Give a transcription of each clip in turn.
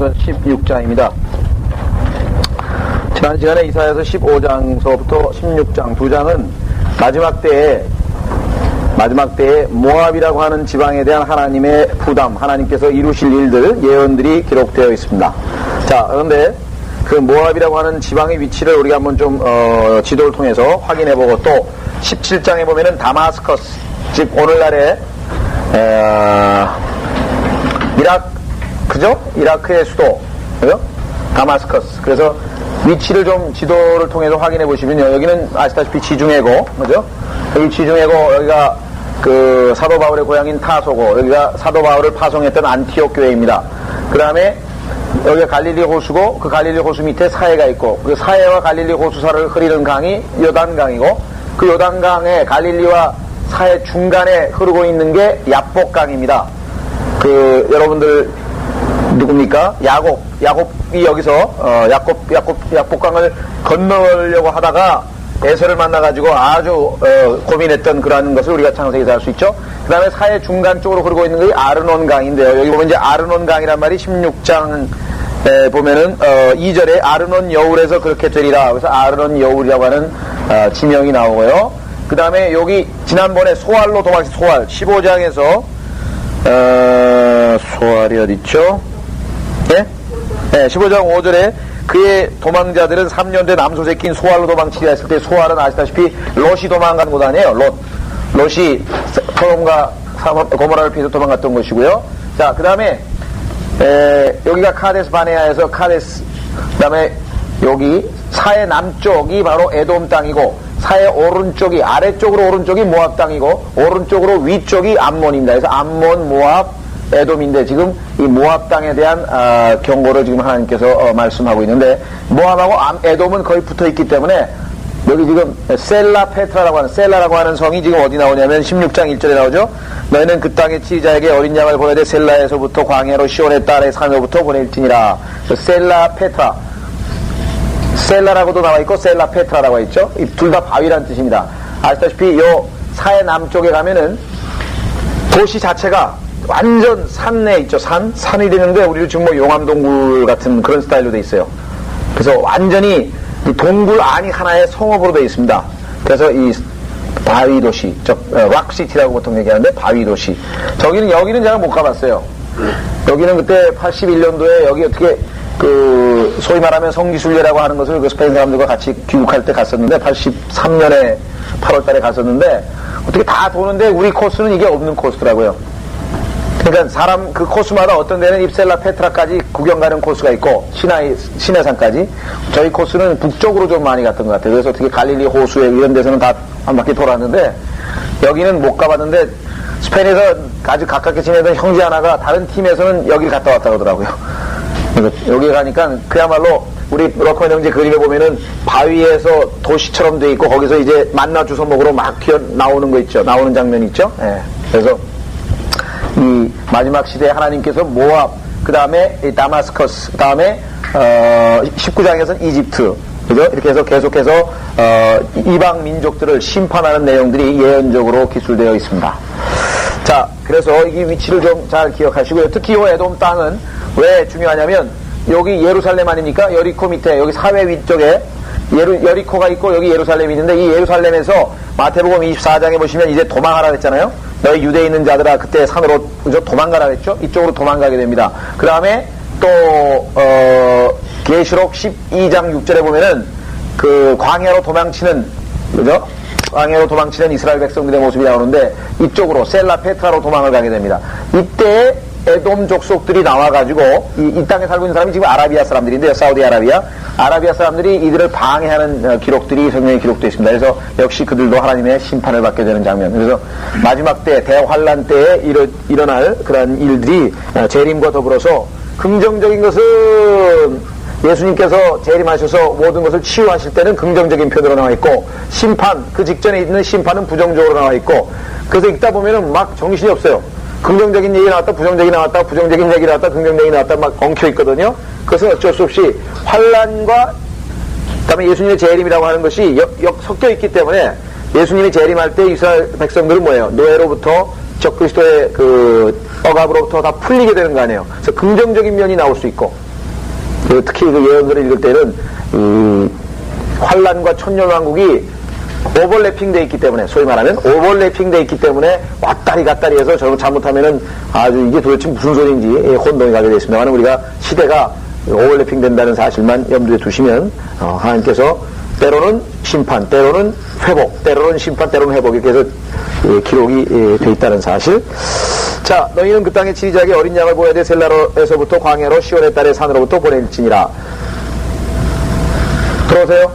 말씀은 16장입니다. 지난 시간에 이사야서 15장서부터 16장 두 장은 마지막 때에 모압이라고 하는 지방에 대한 하나님의 부담, 하나님께서 이루실 일들, 예언들이 기록되어 있습니다. 자, 그런데 그 모압이라고 하는 지방의 위치를 우리가 한번 좀 지도를 통해서 확인해보고, 또 17장에 보면은 다마스커스, 즉 오늘날의 이라크의 수도, 그죠? 다마스커스. 그래서 위치를 좀 지도를 통해서 확인해 보시면요, 여기는 아시다시피 지중해고, 그죠? 여기 지중해고, 여기가 그 사도 바울의 고향인 타소고, 여기가 사도 바울을 파송했던 안티옥 교회입니다. 그 다음에 여기가 갈릴리 호수고, 그 갈릴리 호수 밑에 사해가 있고, 그 사해와 갈릴리 호수사를 흐르는 강이 요단강이고, 그 요단강에 갈릴리와 사해 중간에 흐르고 있는 게 야복강입니다. 그 여러분들 누굽니까? 야곱이 여기서 야복강을 건너려고 하다가 에서를 만나가지고 아주 고민했던 그러한 것을 우리가 창세기에서 알 수 있죠. 그 다음에 사해 중간 쪽으로 흐르고 있는 게 아르논강인데요. 여기 보면 이제 아르논강이란 말이 16장에 보면은 2절에 아르논 여울에서 그렇게 되리라. 그래서 아르논 여울이라고 하는 지명이 나오고요. 그 다음에 여기 지난번에 소알로 도망친 소알 15장에서 소알이 어딨죠? 네? 네, 15장 5절에 그의 도망자들은 3년 된 암소새끼인 소알로 도망치려 했을 때, 소알은 아시다시피 롯이 도망간 곳 아니에요. 롯이 소돔과 고모라를 피해서 도망갔던 것이고요. 자, 그 다음에 여기가 카데스 바네아에서 카데스, 그 다음에 여기 사해 남쪽이 바로 에돔 땅이고, 사해 오른쪽이, 아래쪽으로 오른쪽이 모압 땅이고, 오른쪽으로 위쪽이 암몬입니다. 그래서 암몬, 모압, 에돔인데, 지금 이 모압 땅에 대한 경고를 지금 하나님께서 말씀하고 있는데, 모압하고 에돔은 거의 붙어 있기 때문에, 여기 지금 셀라라고 하는 성이 지금 어디 나오냐면 16장 1절에 나오죠. 너희는 그 땅의 치자에게 어린 양을 보내되 셀라에서부터 광야로 시온의 딸의 산으로부터 보낼지니라. 셀라라고도 나와 있고 셀라페트라라고 있죠. 이 둘 다 바위란 뜻입니다. 아시다시피 요 사해 남쪽에 가면은 도시 자체가 완전 산에 있죠. 산이 되는데 우리도 지금 뭐 용암동굴 같은 그런 스타일로 돼 있어요. 그래서 완전히 이 동굴 안이 하나의 성읍으로 되어 있습니다. 그래서 이 바위 도시, 락시티라고 보통 얘기하는데 바위 도시. 여기는 제가 못 가봤어요. 여기는 그때 81년도에 여기 어떻게 소위 말하면 성지순례라고 하는 것을 그 스페인 사람들과 같이 귀국할 때 갔었는데, 83년에 8월 달에 갔었는데, 어떻게 다 도는데 우리 코스는 이게 없는 코스더라고요. 그러니까 그 코스마다 어떤 데는 입셀라 페트라까지 구경 가는 코스가 있고, 시내산까지. 저희 코스는 북쪽으로 좀 많이 갔던 것 같아요. 그래서 어떻게 갈릴리 호수에 이런 데서는 다 한 바퀴 돌았는데, 여기는 못 가봤는데, 스페인에서 아주 가깝게 지내던 형제 하나가 다른 팀에서는 여길 갔다 왔다 그러더라고요. 여기 가니까 그야말로 우리 러커맨 형제 그림에 보면은 바위에서 도시처럼 돼 있고, 거기서 이제 만나 주워먹으러 막 나오는 거 있죠. 나오는 장면이 있죠. 예. 그래서 이 마지막 시대에 하나님께서 모압, 그 다음에 다마스커스, 그 다음에 19장에서는 이집트, 그죠? 이렇게 해서 계속해서 이방 민족들을 심판하는 내용들이 예언적으로 기술되어 있습니다. 자, 그래서 이 위치를 좀 잘 기억하시고요. 특히 이 에돔 땅은 왜 중요하냐면, 여기 예루살렘 아닙니까? 여리코 밑에, 여기 사회 위쪽에 여리코가 있고, 여기 예루살렘이 있는데, 이 예루살렘에서 마태복음 24장에 보시면 이제 도망하라 그랬잖아요? 너희 유대에 있는 자들아, 그때 산으로 도망가라 그랬죠? 이쪽으로 도망가게 됩니다. 그 다음에 또, 계시록 12장 6절에 보면은, 그 광야로 도망치는, 그죠? 광야로 도망치는 이스라엘 백성들의 모습이 나오는데, 이쪽으로 셀라페트라로 도망을 가게 됩니다. 이때 에돔 족속들이 나와가지고 이 땅에 살고 있는 사람이 지금 아라비아 사람들인데요. 아라비아 사람들이 이들을 방해하는 기록들이 성경에 기록되어 있습니다. 그래서 역시 그들도 하나님의 심판을 받게 되는 장면. 그래서 마지막 때, 대환란 때에 일어날 그런 일들이 재림과 더불어서, 긍정적인 것은 예수님께서 재림하셔서 모든 것을 치유하실 때는 긍정적인 표현으로 나와 있고, 심판, 그 직전에 있는 심판은 부정적으로 나와 있고, 그래서 읽다 보면은 막 정신이 없어요. 긍정적인 얘기 나왔다, 부정적인 나왔다, 부정적인 얘기 나왔다, 긍정적인 나왔다, 막 엉켜 있거든요. 그래서 어쩔 수 없이 환란과 그다음에 예수님의 재림이라고 하는 것이 섞여 있기 때문에, 예수님이 재림할 때 이스라엘 백성들은 뭐예요? 노예로부터 적그리스도의 그 억압으로부터 다 풀리게 되는 거 아니에요. 그래서 긍정적인 면이 나올 수 있고, 특히 그 예언서를 읽을 때는 이 환란과 천년왕국이 오버래핑 돼 있기 때문에, 소위 말하면 오버래핑 돼 있기 때문에 왔다리 갔다리 해서 잘못하면은 아주 이게 도대체 무슨 소리인지 혼동이 가게 되어 있습니다만, 우리가 시대가 오버래핑 된다는 사실만 염두에 두시면 하나님께서 때로는 심판, 때로는 회복, 때로는 심판, 때로는 회복, 이렇게 해서 기록이 돼 있다는 사실. 자, 너희는 그 땅에 치리자에게 어린 양을 보여야 돼. 셀라로에서부터 광야로 시온의 딸의 산으로부터 보낼지니라. 들어오세요.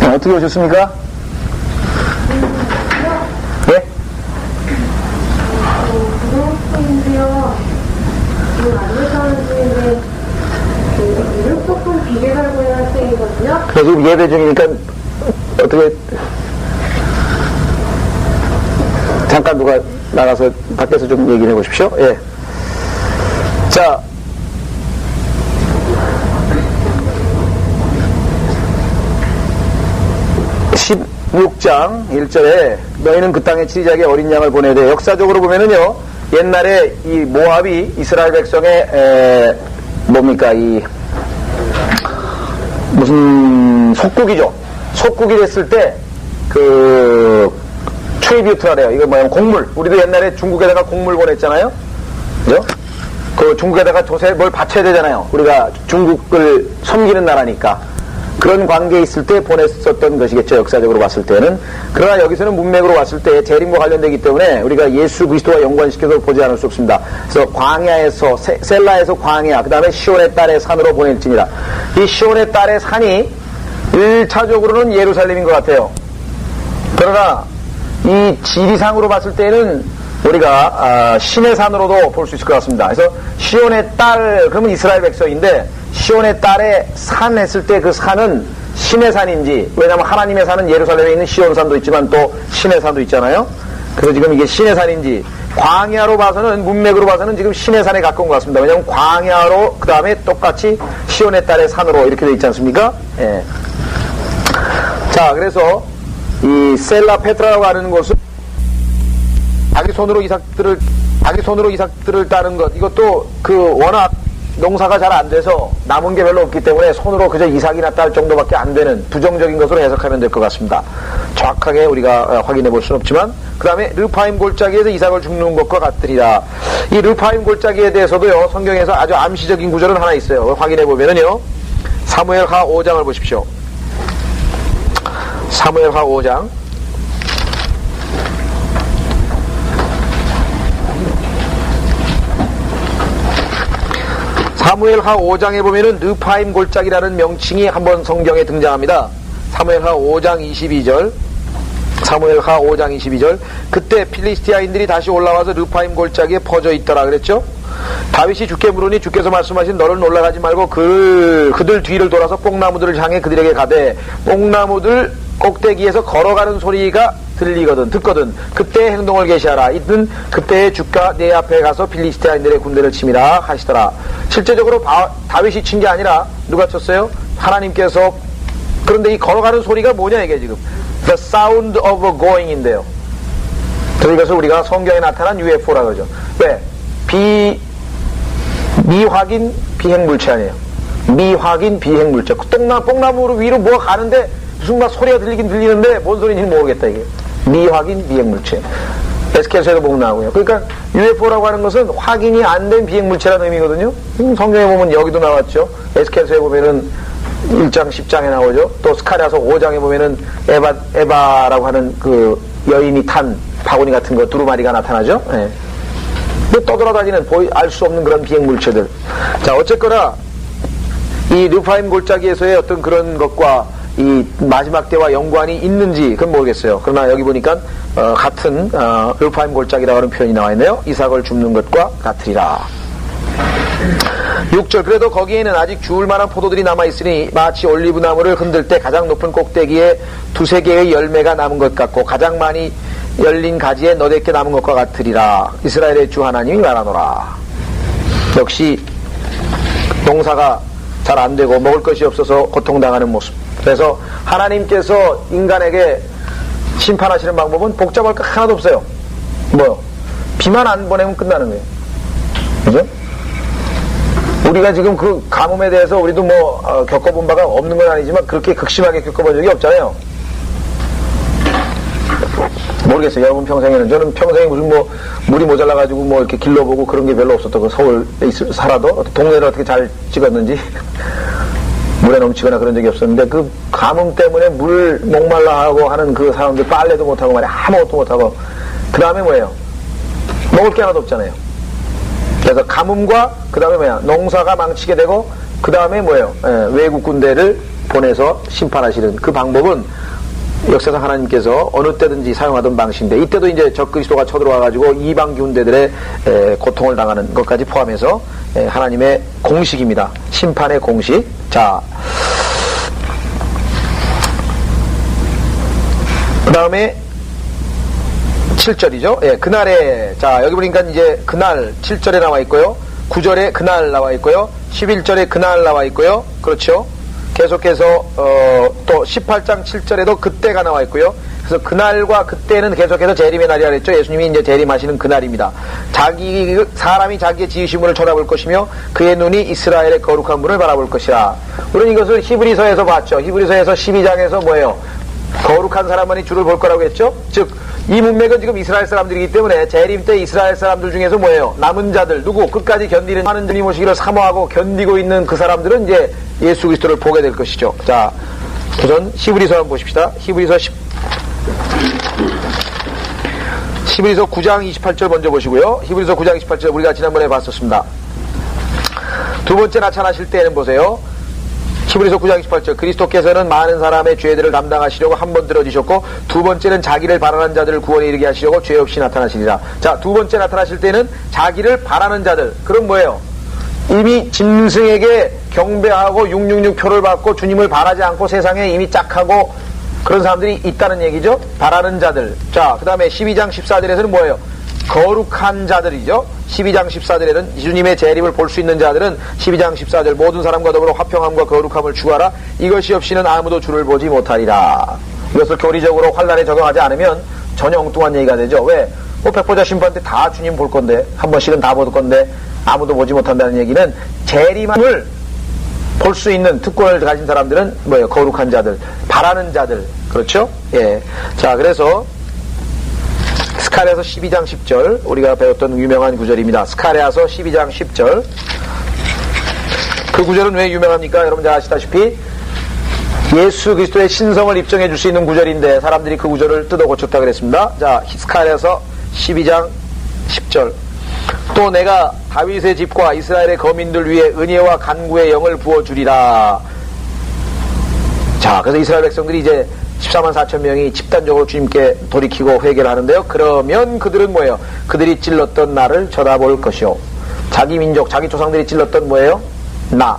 어떻게 오셨습니까? 네? 고등학생인데요. 지금 안내 사는 중인데 이름 조금 비례 살고 있는 학생이거든요. 네, 지금 예배 중이니까 어떻게 잠깐 누가 나가서 밖에서 좀 얘기를 해보십시오. 예. 자, (16장) 1절에 너희는 그 땅에 치리자에게 어린 양을 보내야 돼. 역사적으로 보면은요, 옛날에 이 모압이 이스라엘 백성의 뭡니까, 이 무슨 속국이죠. 속국이 됐을 때 그 트리뷰트라래요. 이거 뭐냐면 곡물. 우리도 옛날에 중국에다가 곡물 보냈잖아요. 그죠? 그 중국에다가 조세 뭘 바쳐야 되잖아요. 우리가 중국을 섬기는 나라니까. 그런 관계에 있을 때 보냈었던 것이겠죠. 역사적으로 봤을 때는. 그러나 여기서는 문맥으로 봤을 때 재림과 관련되기 때문에 우리가 예수 그리스도와 연관시켜서 보지 않을 수 없습니다. 그래서 광야에서 셀라에서 광야, 그 다음에 시온의 딸의 산으로 보낼지니라. 이 시온의 딸의 산이 1차적으로는 예루살렘인 것 같아요. 그러나 이 지리상으로 봤을 때는 우리가 신의 산으로도 볼 수 있을 것 같습니다. 그래서 시온의 딸, 그러면 이스라엘 백성인데 시온의 딸의 산 했을 때 그 산은 신의 산인지, 왜냐하면 하나님의 산은 예루살렘에 있는 시온산도 있지만 또 신의 산도 있잖아요. 그래서 지금 이게 신의 산인지, 광야로 봐서는, 문맥으로 봐서는 지금 신의 산에 가까운 것 같습니다. 왜냐하면 광야로 그 다음에 똑같이 시온의 딸의 산으로 이렇게 되어 있지 않습니까? 예. 자, 그래서 이 셀라 페트라라고 하는 곳은 자기 손으로 이삭들을 따는 것, 이것도 그 워낙 농사가 잘 안 돼서 남은 게 별로 없기 때문에 손으로 그저 이삭이나 딸 정도밖에 안 되는 부정적인 것으로 해석하면 될 것 같습니다. 정확하게 우리가 확인해 볼 수는 없지만, 그 다음에 르파임 골짜기에서 이삭을 줍는 것과 같으리라. 이 르파임 골짜기에 대해서도요, 성경에서 아주 암시적인 구절은 하나 있어요. 확인해 보면은요, 사무엘하 5장을 보십시오. 사무엘하 5장. 사무엘하 5장에 보면은 르파임 골짜기라는 명칭이 한번 성경에 등장합니다. 사무엘하 5장 22절. 사무엘하 5장 22절. 그때 필리스티아인들이 다시 올라와서 르파임 골짜기에 퍼져 있더라 그랬죠. 다윗이 주께 물으니 주께서 말씀하신 너를 올라가지 말고 그들 뒤를 돌아서 뽕나무들을 향해 그들에게 가되 뽕나무들 꼭대기에서 걸어가는 소리가 듣거든 그때의 행동을 계시하라. 이든 그때의 주가 내 앞에 가서 필리스티아인들의 군대를 치미라 하시더라. 실제적으로 다윗이 친 게 아니라 누가 쳤어요? 하나님께서. 그런데 이 걸어가는 소리가 뭐냐 이게 지금 The sound of going인데요. 그래서 우리가 성경에 나타난 UFO라 그러죠. 왜? 미확인 비행물체 아니에요. 미확인 비행물체. 뽕나무로 위로 뭐가 가는데 무슨 막 소리가 들리긴 들리는데 뭔 소리인지 모르겠다 이게. 미확인 비행물체. 에스겔서에도 보면 나오고요. 그러니까 UFO라고 하는 것은 확인이 안 된 비행물체라는 의미거든요. 성경에 보면 여기도 나왔죠. 에스겔서에 보면은 1장 10장에 나오죠. 또 스가랴서 5장에 보면은 에바라고 하는 그 여인이 탄 바구니 같은 거 두루마리가 나타나죠. 예. 떠돌아다니는 알 수 없는 그런 비행물체들. 자, 어쨌거나 이 르파임 골짜기에서의 어떤 그런 것과 이 마지막 때와 연관이 있는지 그건 모르겠어요. 그러나 여기 보니까 같은 르파임 골짜기라고 하는 표현이 나와 있네요. 이삭을 줍는 것과 같으리라. 6절. 그래도 거기에는 아직 주울 만한 포도들이 남아있으니 마치 올리브 나무를 흔들 때 가장 높은 꼭대기에 2-3개의 열매가 남은 것 같고 가장 많이 열린 가지에 너댓게 남은 것과 같으리라. 이스라엘의 주 하나님이 말하노라. 역시 농사가 잘 안되고 먹을 것이 없어서 고통당하는 모습. 그래서 하나님께서 인간에게 심판하시는 방법은 복잡할 거 하나도 없어요. 뭐요? 비만 안 보내면 끝나는 거예요. 그죠? 우리가 지금 그 가뭄에 대해서 우리도 겪어본 바가 없는 건 아니지만 그렇게 극심하게 겪어본 적이 없잖아요. 모르겠어요. 여러분 평생에는. 저는 평생에 무슨 물이 모자라가지고 이렇게 길러보고 그런 게 별로 없었던 거. 서울에 살아도 동네를 어떻게 잘 찍었는지 물에 넘치거나 그런 적이 없었는데 그 가뭄 때문에 물 목말라 하고 하는 그 사람들 빨래도 못하고 말이야. 아무것도 못하고 그 다음에 뭐예요? 먹을 게 하나도 없잖아요. 그래서 가뭄과 그 다음에 농사가 망치게 되고 그 다음에 외국 군대를 보내서 심판하시는 그 방법은 역사상 하나님께서 어느 때든지 사용하던 방식인데 이때도 이제 적그리스도가 쳐들어와가지고 이방 군대들의 고통을 당하는 것까지 포함해서 하나님의 공식입니다. 심판의 공식. 자, 그 다음에 7절이죠. 예, 그날에, 자, 여기 보니까 이제 그날 7절에 나와 있고요. 9절에 그날 나와 있고요. 11절에 그날 나와 있고요. 그렇죠. 계속해서, 또 18장 7절에도 그때가 나와 있고요. 그래서 그날과 그때는 계속해서 재림의 날이라 그랬죠. 예수님이 이제 재림하시는 그날입니다. 사람이 자기의 지으심을 쳐다볼 것이며 그의 눈이 이스라엘의 거룩한 분을 바라볼 것이라. 우리는 이것을 히브리서에서 봤죠. 히브리서에서 12장에서 뭐예요? 거룩한 사람만이 주를 볼 거라고 했죠. 즉, 이 문맥은 지금 이스라엘 사람들이기 때문에 재림 때 이스라엘 사람들 중에서 뭐예요? 남은 자들, 누구? 끝까지 견디는 하는 주님 오시기를 사모하고 견디고 있는 그 사람들은 이제 예수 그리스도를 보게 될 것이죠. 자, 우선 히브리서 한번 보십시다. 히브리서 9장 28절 먼저 보시고요. 히브리서 9장 28절 우리가 지난번에 봤었습니다. 두 번째 나타나실 때는 보세요. 히브리서 9장 28절 그리스도께서는 많은 사람의 죄들을 담당하시려고 한 번 들어지셨고 두 번째는 자기를 바라는 자들을 구원에 이르게 하시려고 죄 없이 나타나시리라. 자, 두 번째 나타나실 때는 자기를 바라는 자들. 그럼 뭐예요? 이미 짐승에게 경배하고 666 표를 받고 주님을 바라지 않고 세상에 이미 짝하고 그런 사람들이 있다는 얘기죠. 바라는 자들. 자, 그 다음에 12장 14절에서는 뭐예요? 거룩한 자들이죠. 12장 14절에는 주님의 재림을 볼 수 있는 자들은 12장 14절 모든 사람과 더불어 화평함과 거룩함을 추구하라. 이것이 없이는 아무도 주를 보지 못하리라. 이것을 교리적으로 환란에 적용하지 않으면 전혀 엉뚱한 얘기가 되죠. 왜? 백보자 심판 때 다 주님 볼 건데 한 번씩은 다 볼 건데 아무도 보지 못한다는 얘기는 재림을 볼 수 있는 특권을 가진 사람들은 뭐예요? 거룩한 자들, 바라는 자들. 그렇죠? 예. 자, 그래서 스가랴서 12장 10절 우리가 배웠던 유명한 구절입니다. 스가랴서 12장 10절 그 구절은 왜 유명합니까? 여러분 잘 아시다시피 예수 그리스도의 신성을 입증해 줄 수 있는 구절인데 사람들이 그 구절을 뜯어 고쳤다 그랬습니다. 자, 스가랴서 12장 10절 또 내가 다윗의 집과 이스라엘의 거민들 위에 은혜와 간구의 영을 부어주리라. 자, 그래서 이스라엘 백성들이 이제 14만 4천 명이 집단적으로 주님께 돌이키고 회개를 하는데요. 그러면 그들은 뭐예요? 그들이 찔렀던 나를 쳐다볼 것이요. 자기 민족, 자기 조상들이 찔렀던 뭐예요? 나.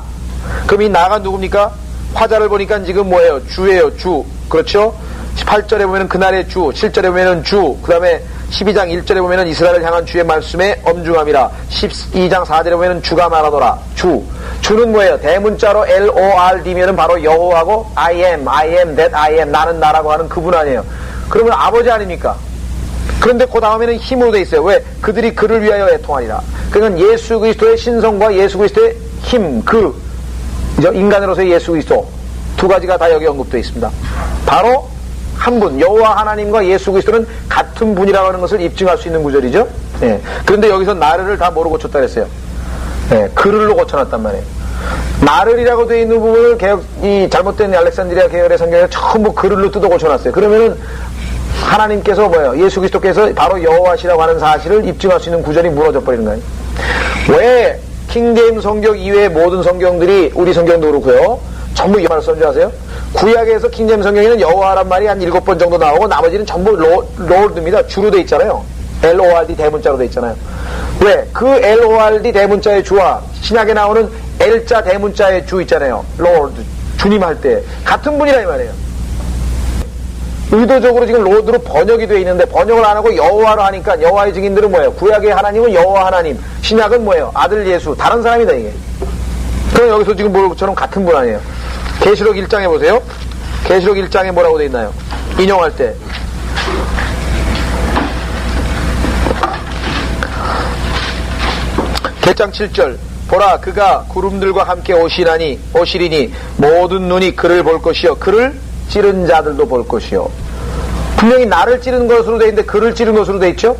그럼 이 나가 누굽니까? 화자를 보니까 지금 뭐예요? 주예요, 주. 그렇죠? 18절에 보면은 그날의 주, 7절에 보면은 주, 그 다음에 12장 1절에 보면은 이스라엘을 향한 주의 말씀에 엄중함이라. 12장 4절에 보면은 주가 말하노라. 주. 주는 뭐예요? 대문자로 Lord면은 바로 여호와고 I am that I am 나는 나라고 하는 그분 아니에요. 그러면 아버지 아닙니까? 그런데 그 다음에는 힘으로 돼 있어요. 왜? 그들이 그를 위하여 애통하리라. 그러니까 예수 그리스도의 신성과 예수 그리스도의 힘, 인간으로서의 예수 그리스도 두 가지가 다 여기 언급되어 있습니다. 바로 한 분, 여호와 하나님과 예수 그리스도는 같은 분이라고 하는 것을 입증할 수 있는 구절이죠. 예. 그런데 여기서 나를을 다 뭐로 고쳤다 그랬어요? 예, 그를로 고쳐놨단 말이에요. 나를이라고 되어 있는 부분을 이 잘못된 알렉산드리아 계열의 성경에 전부 그를로 뜯어 고쳐놨어요. 그러면은 하나님께서 뭐예요? 예수 그리스도께서 바로 여호와시라고 하는 사실을 입증할 수 있는 구절이 무너져 버리는 거예요. 왜 킹제임 성경 이외의 모든 성경들이 우리 성경도 그렇고요. 전부 여호와를 쓴 줄 아세요? 구약에서 킹제임 성경에는 여호와란 말이 한 7번 정도 나오고 나머지는 전부 롤드입니다. 주로 돼 있잖아요. LORD 대문자로 돼 있잖아요. 왜? 그 LORD 대문자의 주와 신약에 나오는 L자 대문자의 주 있잖아요. Lord, 주님 할 때 같은 분이라 이 말이에요. 의도적으로 지금 로드로 번역이 되어 있는데 번역을 안 하고 여호와로 하니까 여호와의 증인들은 뭐예요? 구약의 하나님은 여호와 하나님, 신약은 뭐예요? 아들 예수, 다른 사람이다 이게. 그럼 여기서 지금 뭐처럼 같은 분 아니에요? 계시록 1장에 보세요. 계시록 1장에 뭐라고 되어 있나요? 인용할 때 계시록 7장 7절 보라 그가 구름들과 함께 오시리니 모든 눈이 그를 볼 것이요 그를 찌른 자들도 볼 것이요. 분명히 나를 찌른 것으로 돼 있는데 그를 찌른 것으로 돼 있죠.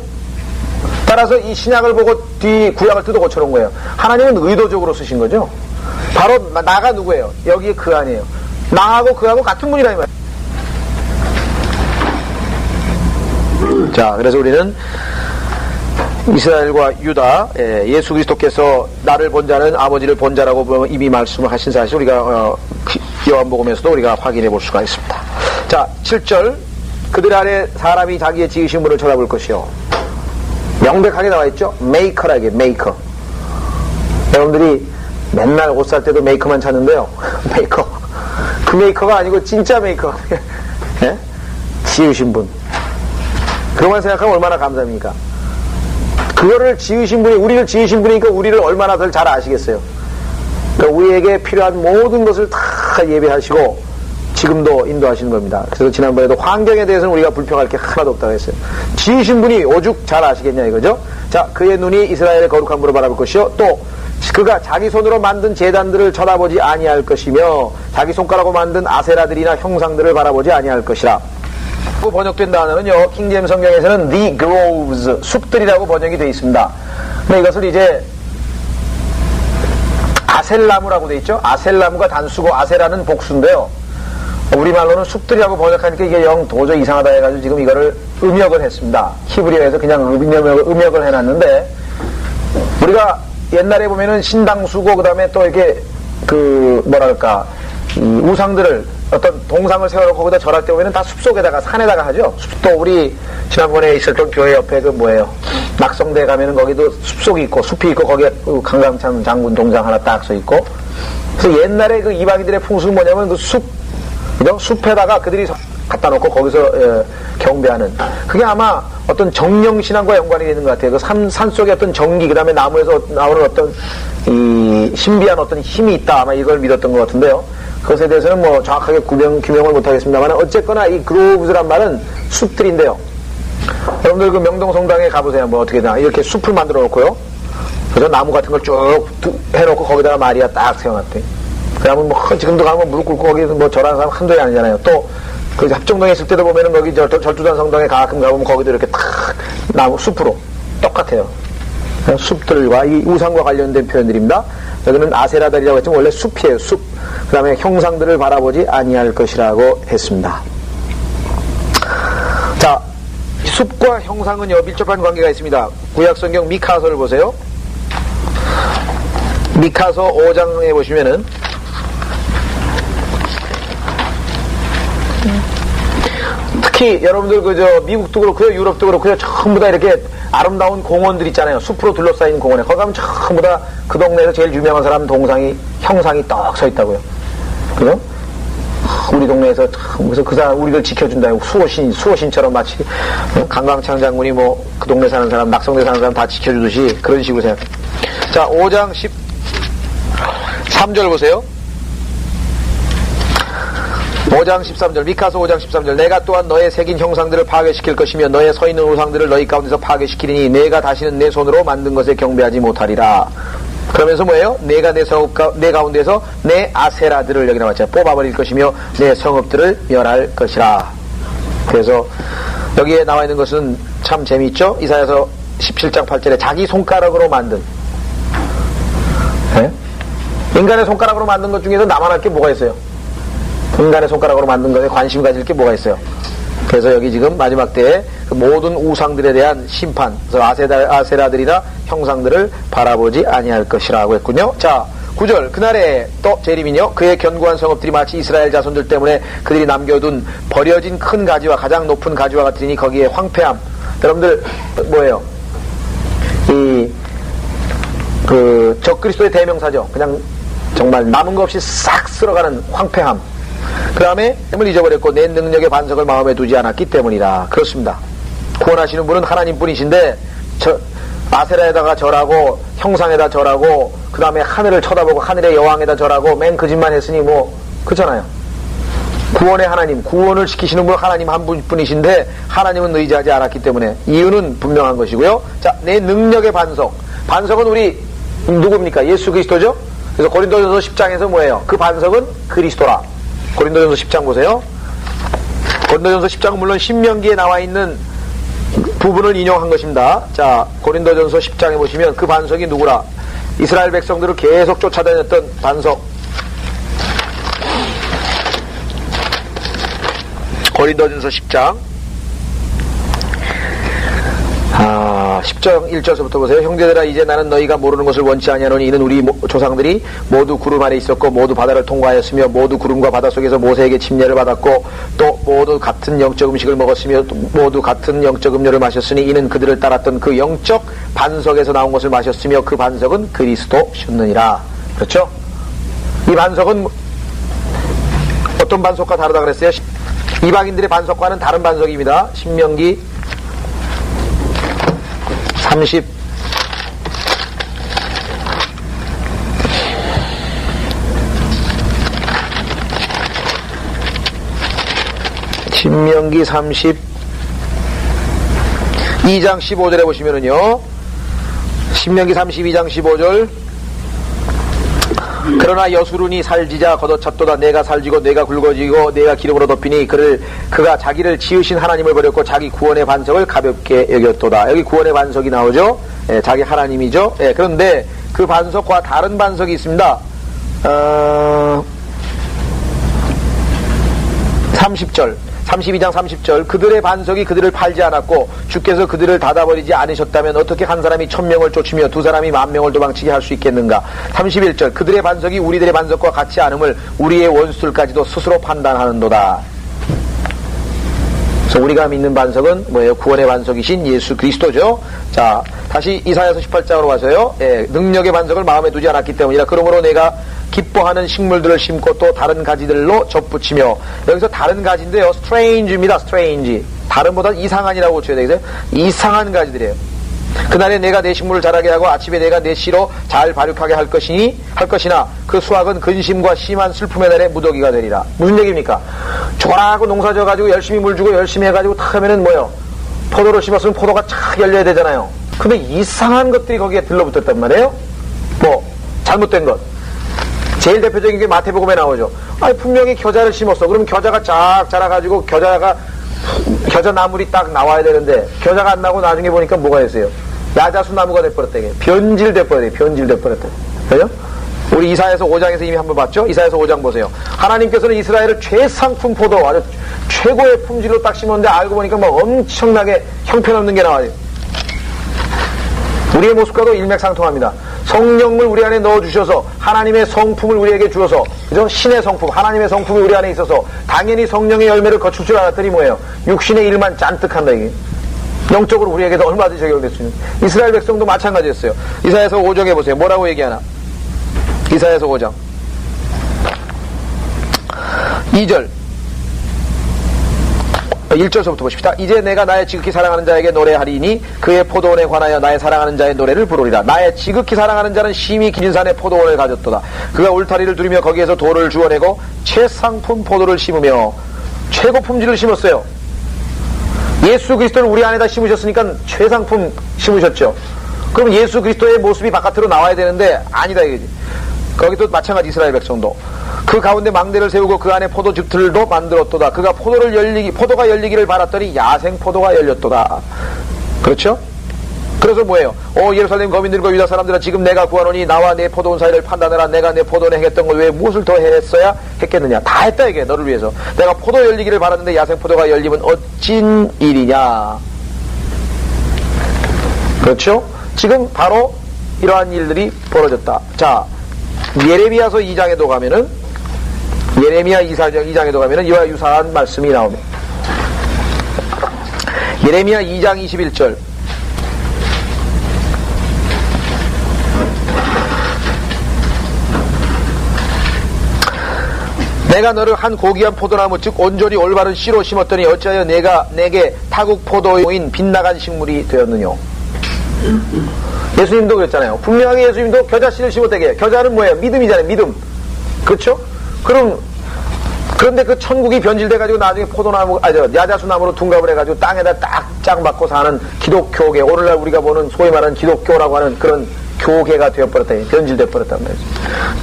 따라서 이 신약을 보고 뒤 구약을 뜯어 고쳐놓은 거예요. 하나님은 의도적으로 쓰신 거죠. 바로 나가 누구예요? 여기에 그 아니에요. 나하고 그하고 같은 분이라 이 말이에요. 자, 그래서 우리는 이스라엘과 유다, 예수 그리스도께서 나를 본 자는 아버지를 본 자라고 이미 말씀을 하신 사실 우리가 요한복음에서도 우리가 확인해 볼 수가 있습니다. 자, 7절 그들 아래 사람이 자기의 지으신 분을 쳐다볼 것이요. 명백하게 나와 있죠. 메이커라게 메이커. 여러분들이 맨날 옷 살 때도 메이커만 찾는데요. 메이커. 그 메이커가 아니고 진짜 메이커. 예? 지으신 분. 그것만 생각하면 얼마나 감사합니까? 그거를 지으신 분이, 우리를 지으신 분이니까 우리를 얼마나 더 잘 아시겠어요? 그러니까 우리에게 필요한 모든 것을 다 예배하시고 지금도 인도하시는 겁니다. 그래서 지난번에도 환경에 대해서는 우리가 불평할 게 하나도 없다고 했어요. 지으신 분이 오죽 잘 아시겠냐 이거죠? 자, 그의 눈이 이스라엘의 거룩한 분을 바라볼 것이요. 또 그가 자기 손으로 만든 제단들을 쳐다보지 아니할 것이며 자기 손가락으로 만든 아세라들이나 형상들을 바라보지 아니할 것이라. 번역된 단어는요, 킹제임스 성경에서는 the groves, 숲들이라고 번역이 되어 있습니다. 근데 이것을 이제 아셀나무라고 되어 있죠. 아셀나무가 단수고 아세라는 복수인데요. 우리말로는 숲들이라고 번역하니까 이게 영 도저히 이상하다 해가지고 지금 이거를 음역을 했습니다. 히브리어에서 그냥 음역을 해놨는데, 우리가 옛날에 보면은 신당수고 그 다음에 또 이렇게 우상들을 어떤 동상을 세워놓고 거기다 절할 때 보면은 다 숲속에다가 산에다가 하죠. 또 우리 지난번에 있었던 교회 옆에 낙성대 가면은 거기도 숲속이 있고 숲이 있고 거기에 강강창 장군 동상 하나 딱 서 있고. 그래서 옛날에 그 이방인들의 풍습은 뭐냐면 숲에다가 그들이 갖다 놓고 거기서 경배하는, 그게 아마 어떤 정령신앙과 연관이 되는 것 같아요. 그 산 속에 어떤 전기, 그 다음에 나무에서 나오는 어떤 이 신비한 어떤 힘이 있다, 아마 이걸 믿었던 것 같은데요. 그것에 대해서는 뭐 정확하게 규명을 못하겠습니다만, 어쨌거나 이 그로브즈란 말은 숲들인데요. 여러분들 그 명동 성당에 가보세요. 뭐 어떻게 되나 이렇게 숲을 만들어 놓고요. 그래서 나무 같은 걸 쭉 해놓고 거기다가 마리아 딱 세워놨대. 그러면 뭐 지금도 가면 무릎 꿇고 거기서 뭐 절하는 사람 한둘이 아니잖아요. 또 그 합정동에 있을 때도 보면은 거기 절두단 성당에 가끔 가보면 거기도 이렇게 탁 나무 숲으로 똑같아요. 숲들과 이 우상과 관련된 표현들입니다. 여기는 아세라달이라고 했지만 원래 숲이에요. 숲. 그 다음에 형상들을 바라보지 아니할 것이라고 했습니다. 자, 숲과 형상은요 밀접한 관계가 있습니다. 구약성경 미카서를 보세요. 미카서 5장에 보시면은 특히 여러분들 미국도 그렇고요, 유럽도 그렇고요, 전부 다 이렇게 아름다운 공원들 있잖아요. 숲으로 둘러싸인 공원에 거기 가면 전부 다 그 동네에서 제일 유명한 사람 형상이 떡 서 있다고요. 그죠? 우리 동네에서 그래서 그 사람 우리를 지켜준다. 수호신처럼 마치 강강창 장군이 뭐 그 동네 사는 사람, 낙성대 사는 사람 다 지켜주듯이 그런 식으로 생각해요. 자, 5장 13절 보세요. 5장 13절, 미카서 5장 13절. 내가 또한 너의 새긴 형상들을 파괴시킬 것이며 너의 서 있는 우상들을 너희 가운데서 파괴시키리니 내가 다시는 내 손으로 만든 것에 경배하지 못하리라. 그러면서 뭐예요? 내가 내 가운데서 내 아세라들을, 여기 나왔잖아요, 뽑아버릴 것이며 내 성읍들을 멸할 것이라. 그래서 여기에 나와 있는 것은 참 재미있죠? 이사야서 17장 8절에 자기 손가락으로 만든, 네? 인간의 손가락으로 만든 것 중에서 나만 할 게 뭐가 있어요? 인간의 손가락으로 만든 것에 관심 가질 게 뭐가 있어요? 그래서 여기 지금 마지막 때에 그 모든 우상들에 대한 심판, 그래서 아세라들이나 형상들을 바라보지 아니할 것이라고 했군요. 자, 9절. 그날에 또 재림이요, 그의 견고한 성읍들이 마치 이스라엘 자손들 때문에 그들이 남겨둔 버려진 큰 가지와 가장 높은 가지와 같으니 거기에 황폐함. 여러분들 뭐예요? 적그리스도의 대명사죠. 그냥 정말 남은 것 없이 싹 쓸어가는 황폐함. 그 다음에 힘을 잊어버렸고 내 능력의 반석을 마음에 두지 않았기 때문이다. 그렇습니다. 구원하시는 분은 하나님뿐이신데 아세라에다가 절하고 형상에다 절하고 그 다음에 하늘을 쳐다보고 하늘의 여왕에다 절하고 맨 그 짓만 했으니 뭐 그렇잖아요. 구원의 하나님, 구원을 시키시는 분은 하나님 한 분뿐이신데 하나님은 의지하지 않았기 때문에 이유는 분명한 것이고요. 자, 내 능력의 반석. 반석은 우리 누굽니까? 예수 그리스도죠? 그래서 고린도전서 10장에서 뭐예요? 그 반석은 그리스도라. 고린도전서 10장 보세요. 고린도전서 10장은 물론 신명기에 나와 있는 부분을 인용한 것입니다. 자, 고린도전서 10장에 보시면 그 반석이 누구라? 이스라엘 백성들을 계속 쫓아다녔던 반석. 고린도전서 10장 10장 1절부터 보세요. 형제들아, 이제 나는 너희가 모르는 것을 원치 아니하노니 이는 우리 조상들이 모두 구름 아래 있었고 모두 바다를 통과하였으며 모두 구름과 바다 속에서 모세에게 침례를 받았고 또 모두 같은 영적 음식을 먹었으며 모두 같은 영적 음료를 마셨으니 이는 그들을 따랐던 그 영적 반석에서 나온 것을 마셨으며 그 반석은 그리스도셨느니라. 그렇죠? 이 반석은 어떤 반석과 다르다 그랬어요? 이방인들의 반석과는 다른 반석입니다. 신명기 30 신명기 32장 15절에 보시면은요, 신명기 32장 15절 그러나 여수run이 살지자 걷어찼도다. 내가 살지고 내가 굵어지고 내가 기름으로 덮이니 그가 자기를 지으신 하나님을 버렸고 자기 구원의 반석을 가볍게 여겼도다. 여기 구원의 반석이 나오죠. 예, 자기 하나님이죠. 예, 그런데 그 반석과 다른 반석이 있습니다. 30절 32장 30절 그들의 반석이 그들을 팔지 않았고 주께서 그들을 닫아버리지 않으셨다면 어떻게 한 사람이 1000명을 쫓으며 두 사람이 10,000명을 도망치게 할 수 있겠는가. 31절 그들의 반석이 우리들의 반석과 같지 않음을 우리의 원수들까지도 스스로 판단하는도다. 그래서 우리가 믿는 반석은 뭐예요? 구원의 반석이신 예수 그리스도죠. 자, 다시 이사야서 18장으로 와서요. 예, 능력의 반석을 마음에 두지 않았기 때문이라. 그러므로 내가 기뻐하는 식물들을 심고 또 다른 가지들로 접붙이며. 여기서 다른 가지인데요, strange입니다. strange. 다른보다 이상한이라고 쳐야 되겠어요? 이상한 가지들이에요. 그날에 내가 내 식물을 자라게 하고 아침에 내가 내 씨로 잘 발육하게 할 것이나 그 수확은 근심과 심한 슬픔의 날에 무더기가 되리라. 무슨 얘기입니까? 조라고 농사 져가지고 열심히 물 주고 열심히 해가지고 탁 하면은 뭐요? 포도를 심었으면 포도가 착 열려야 되잖아요. 근데 이상한 것들이 거기에 들러붙었단 말이에요. 뭐 잘못된 것. 제일 대표적인 게 마태복음에 나오죠. 아니, 분명히 겨자를 심었어. 그럼 겨자가 쫙 자라가지고 겨자 나물이 딱 나와야 되는데 겨자가 안 나고 나중에 보니까 뭐가 됐어요? 야자수 나무가 돼버렸다. 변질돼버렸다. 변질돼버렸다. 그죠? 우리 이사야서 5장에서 이미 한번 봤죠? 이사야서 5장 보세요. 하나님께서는 이스라엘을 최상품 포도, 아주 최고의 품질로 딱 심었는데 알고 보니까 뭐 엄청나게 형편없는 게 나와요. 우리의 모습과도 일맥상통합니다. 성령을 우리 안에 넣어주셔서 하나님의 성품을 우리에게 주어서, 그죠? 신의 성품, 하나님의 성품이 우리 안에 있어서 당연히 성령의 열매를 거칠 줄 알았더니 뭐예요? 육신의 일만 잔뜩 한다 이게. 영적으로 우리에게도 얼마든지 적용됐습니다. 이스라엘 백성도 마찬가지였어요. 이사야서 5장에 보세요. 뭐라고 얘기하나? 이사야서 5장 2절 1절서부터 보십시다. 이제 내가 나의 지극히 사랑하는 자에게 노래하리니 그의 포도원에 관하여 나의 사랑하는 자의 노래를 부르리라. 나의 지극히 사랑하는 자는 심히 긴 산에 포도원을 가졌도다. 그가 울타리를 두르며 거기에서 돌을 주워내고 최상품 포도를 심으며. 최고 품질을 심었어요. 예수 그리스도를 우리 안에다 심으셨으니까 최상품 심으셨죠. 그럼 예수 그리스도의 모습이 바깥으로 나와야 되는데 아니다 이거지. 거기도 마찬가지. 이스라엘 백성도 그 가운데 망대를 세우고 그 안에 포도즙들도 만들었도다. 그가 포도가 열리기를 바랐더니 야생 포도가 열렸도다. 그렇죠? 그래서 뭐예요? 예루살렘 거민들과 유다 사람들아, 지금 내가 구하노니 나와 내 포도원 사이를 판단하라. 내가 내 포도원에 행했던 걸 왜 무엇을 더 했어야 했겠느냐. 다 했다 이게. 너를 위해서 내가 포도 열리기를 바랐는데 야생 포도가 열리면 어찐 일이냐. 그렇죠? 지금 바로 이러한 일들이 벌어졌다. 자, 예레미야서 2장에도 가면은, 예레미야 2장에도 가면은 이와 유사한 말씀이 나옵니다. 예레미야 2장 21절. 내가 너를 한 고귀한 포도나무 즉 온전히 올바른 씨로 심었더니 어찌하여 내게 타국 포도인 빗나간 식물이 되었느냐. 예수님도 그랬잖아요. 분명히 예수님도 겨자씨를 심었대게. 겨자는 뭐예요? 믿음이잖아요. 믿음. 그렇죠? 그런데 그 천국이 변질돼가지고 나중에 야자수나무로 둔갑을 해가지고 땅에다 딱 짱 박고 사는 기독교계, 오늘날 우리가 보는 소위 말하는 기독교라고 하는 그런 교계가 되어버렸다, 변질되어버렸단 말이죠.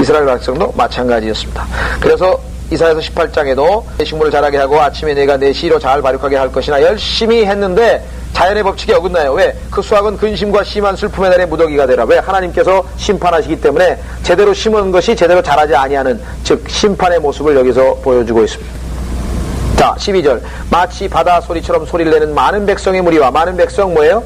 이스라엘 백성도 마찬가지였습니다. 그래서 이사야서 18장에도 식물을 자라게 하고 아침에 내가 내 씨로 잘 발육하게 할 것이나 열심히 했는데 자연의 법칙에 어긋나요. 왜? 그 수확은 근심과 심한 슬픔의 날의 무더기가 되라. 왜? 하나님께서 심판하시기 때문에 제대로 심은 것이 제대로 자라지 아니하는, 즉 심판의 모습을 여기서 보여주고 있습니다. 자, 12절. 마치 바다 소리처럼 소리를 내는 많은 백성의 무리와, 많은 백성 뭐예요?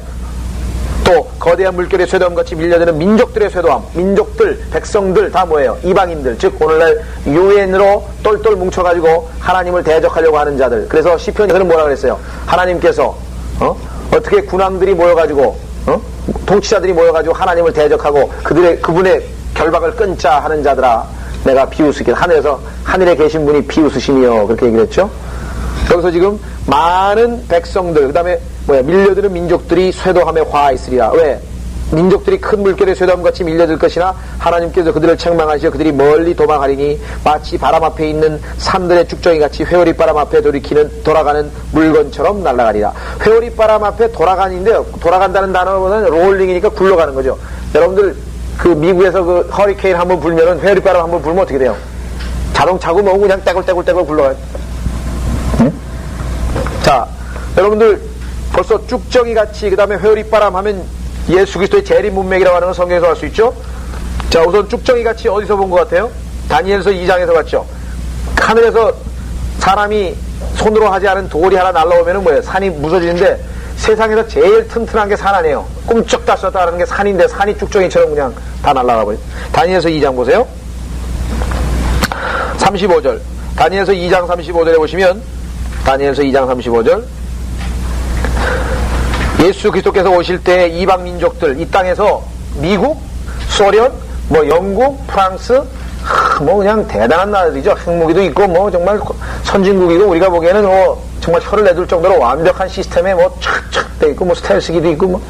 또 거대한 물결의 쇠도함같이 밀려드는 민족들의 쇠도함, 민족들, 백성들 다 뭐예요? 이방인들, 즉 오늘날 유엔으로 똘똘 뭉쳐가지고 하나님을 대적하려고 하는 자들. 그래서 시편에서는 뭐라 그랬어요? 하나님께서 어떻게 군왕들이 모여가지고 통치자들이 모여가지고 하나님을 대적하고 그분의 결박을 끊자 하는 자들아, 내가 비웃으길, 하늘에 계신 분이 비웃으시니요, 그렇게 얘기를 했죠. 여기서 지금 많은 백성들, 그 다음에 밀려드는 민족들이 쇠도함에 화하 있으리라. 왜? 민족들이 큰 물결의 쇠도함같이 밀려들 것이나 하나님께서 그들을 책망하시어 그들이 멀리 도망하리니 마치 바람 앞에 있는 산들의 쭉정이같이 회오리 바람 앞에 돌아가는 물건처럼 날아가리라. 회오리 바람 앞에 돌아가는데요, 돌아간다는 단어보다는 롤링이니까 굴러가는 거죠. 여러분들 그 미국에서 그 허리케인 한번 불면은, 회오리 바람 한번 불면 어떻게 돼요? 자동차고 뭐 그냥 떼굴떼굴 굴러가요. 응? 자, 여러분들 벌써 쭉정이 같이, 그 다음에 회오리바람 하면 예수 그리스도의 재림 문맥이라고 하는 건 성경에서 알 수 있죠? 자, 우선 쭉정이 같이 어디서 본 것 같아요? 다니엘서 2장에서 봤죠? 하늘에서 사람이 손으로 하지 않은 돌이 하나 날라오면은 뭐예요? 산이 무너지는데, 세상에서 제일 튼튼한 게 산 아니에요. 꿈쩍 다 썼다 하는 게 산인데, 산이 쭉정이처럼 그냥 다 날아가 버려요. 다니엘서 2장 보세요. 35절. 다니엘서 2장 35절에 보시면, 다니엘서 2장 35절. 예수 그리스도께서 오실 때 이방 민족들, 이 땅에서 미국, 소련, 영국, 프랑스, 그냥 대단한 나라들이죠. 핵무기도 있고, 정말 선진국이고, 우리가 보기에는 정말 혀를 내둘 정도로 완벽한 시스템에 착착 돼 있고, 스텔스기도 있고,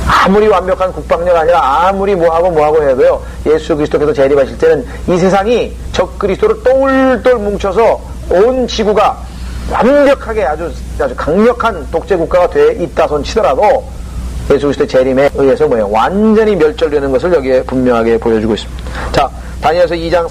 아무리 완벽한 국방력 아니라 아무리 뭐하고 해도요, 예수 그리스도께서 재림하실 때는 이 세상이 적 그리스도를 똘똘 뭉쳐서 온 지구가 완벽하게 아주 강력한 독재 국가가 돼 있다 손 치더라도 예수 그리스도의 재림에 의해서 완전히 멸절되는 것을 여기에 분명하게 보여주고 있습니다. 자, 다니엘서 2장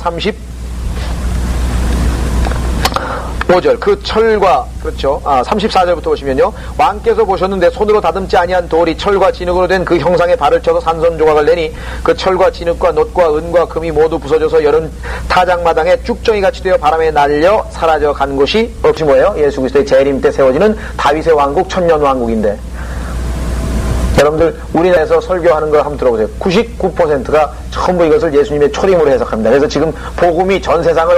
35절. 그 철과, 그렇죠. 34절부터 보시면요. 왕께서 보셨는데 손으로 다듬지 아니한 돌이 철과 진흙으로 된 그 형상에 발을 쳐서 산선 조각을 내니 그 철과 진흙과 놋과 은과 금이 모두 부서져서 여름 타작마당에 쭉정이 같이 되어 바람에 날려 사라져 간 곳이 없이 뭐예요? 예수 그리스도의 재림 때 세워지는 다윗의 왕국, 천년 왕국인데, 여러분들 우리나라에서 설교하는 걸 한번 들어보세요. 99%가 전부 이것을 예수님의 초림으로 해석합니다. 그래서 지금 복음이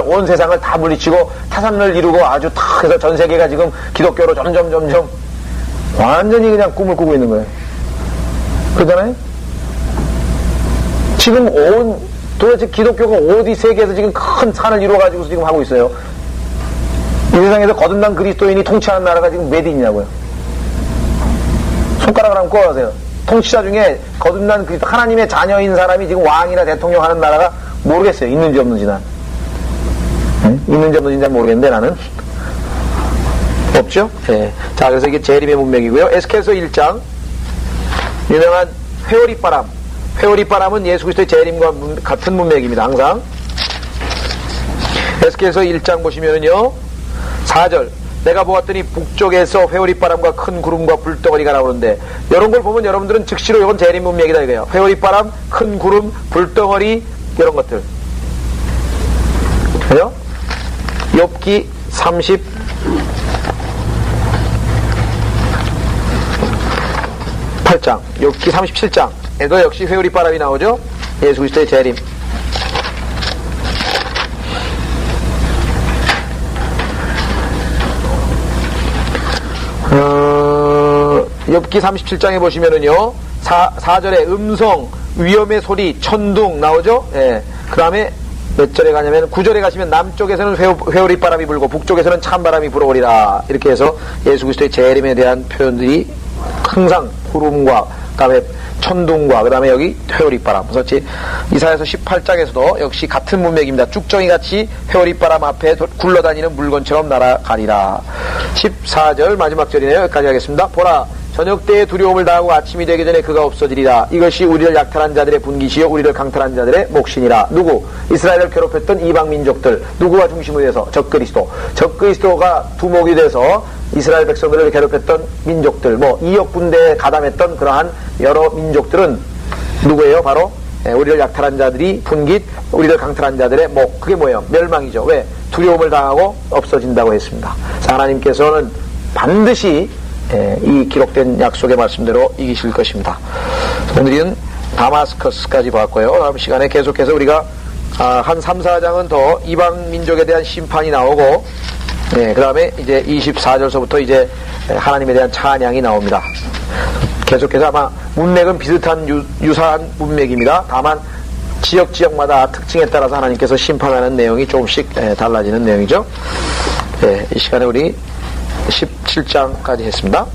온 세상을 다 물리치고 타산을 이루고 아주 탁 해서 전 세계가 지금 기독교로 점점 완전히 그냥 꿈을 꾸고 있는 거예요. 그러잖아요? 지금 도대체 기독교가 어디 세계에서 지금 큰 산을 이루어가지고 지금 하고 있어요. 이 세상에서 거듭난 그리스도인이 통치하는 나라가 지금 몇 있냐고요. 손가락을 한번 꼽아보세요. 통치자 중에 거듭난 그리스도 하나님의 자녀인 사람이 지금 왕이나 대통령 하는 나라가 모르겠어요. 있는지 없는지 난. 응? 있는지 없는지 잘 모르겠는데 나는. 없죠? 네. 자, 그래서 이게 재림의 문맥이고요. 에스겔서 1장 유명한 회오리바람. 회오리바람은 예수 그리스도의 재림과 같은 문맥입니다. 항상. 에스겔서 1장 보시면은요, 4절. 내가 보았더니 북쪽에서 회오리바람과 큰 구름과 불덩어리가 나오는데, 이런 걸 보면 여러분들은 즉시로 이건 재림 문맥이다 이거예요. 회오리바람, 큰 구름, 불덩어리, 이런 것들. 그죠? 욥기 38장, 욥기 37장에도 역시 회오리바람이 나오죠? 예수 그리스도의 재림. 욥기 37장에 보시면은요, 4절에 음성, 위험의 소리, 천둥 나오죠? 예. 그 다음에 몇 절에 가냐면 9절에 가시면 남쪽에서는 회오리바람이 불고 북쪽에서는 찬바람이 불어오리라. 이렇게 해서 예수 그리스도의 재림에 대한 표현들이 항상 구름과 그 다음에 천둥과 그 다음에 여기 회오리바람. 그래서 이사야서 18장에서도 역시 같은 문맥입니다. 쭉정이같이 회오리바람 앞에 굴러다니는 물건처럼 날아가리라. 14절 마지막 절이네요. 여기까지 하겠습니다. 보라, 저녁 때에 두려움을 당하고 아침이 되기 전에 그가 없어지리라. 이것이 우리를 약탈한 자들의 분깃이요 우리를 강탈한 자들의 몫이니라. 누구? 이스라엘을 괴롭혔던 이방 민족들. 누구가 중심이 돼서? 적그리스도. 적그리스도가 두목이 돼서 이스라엘 백성들을 괴롭혔던 민족들, 2억 군대에 가담했던 그러한 여러 민족들은 누구예요? 바로 우리를 약탈한 자들이 분깃, 우리를 강탈한 자들의 목. 그게 뭐예요? 멸망이죠. 왜? 두려움을 당하고 없어진다고 했습니다. 하나님께서는 반드시 이 기록된 약속의 말씀대로 이기실 것입니다. 오늘은 다마스커스까지 봤고요. 다음 시간에 계속해서 우리가 한 3, 4장은 더 이방 민족에 대한 심판이 나오고, 그 다음에 이제 24절서부터 이제 하나님에 대한 찬양이 나옵니다. 계속해서 아마 문맥은 비슷한 유사한 문맥입니다. 다만 지역마다 특징에 따라서 하나님께서 심판하는 내용이 조금씩 달라지는 내용이죠. 이 시간에 우리 17장까지 했습니다.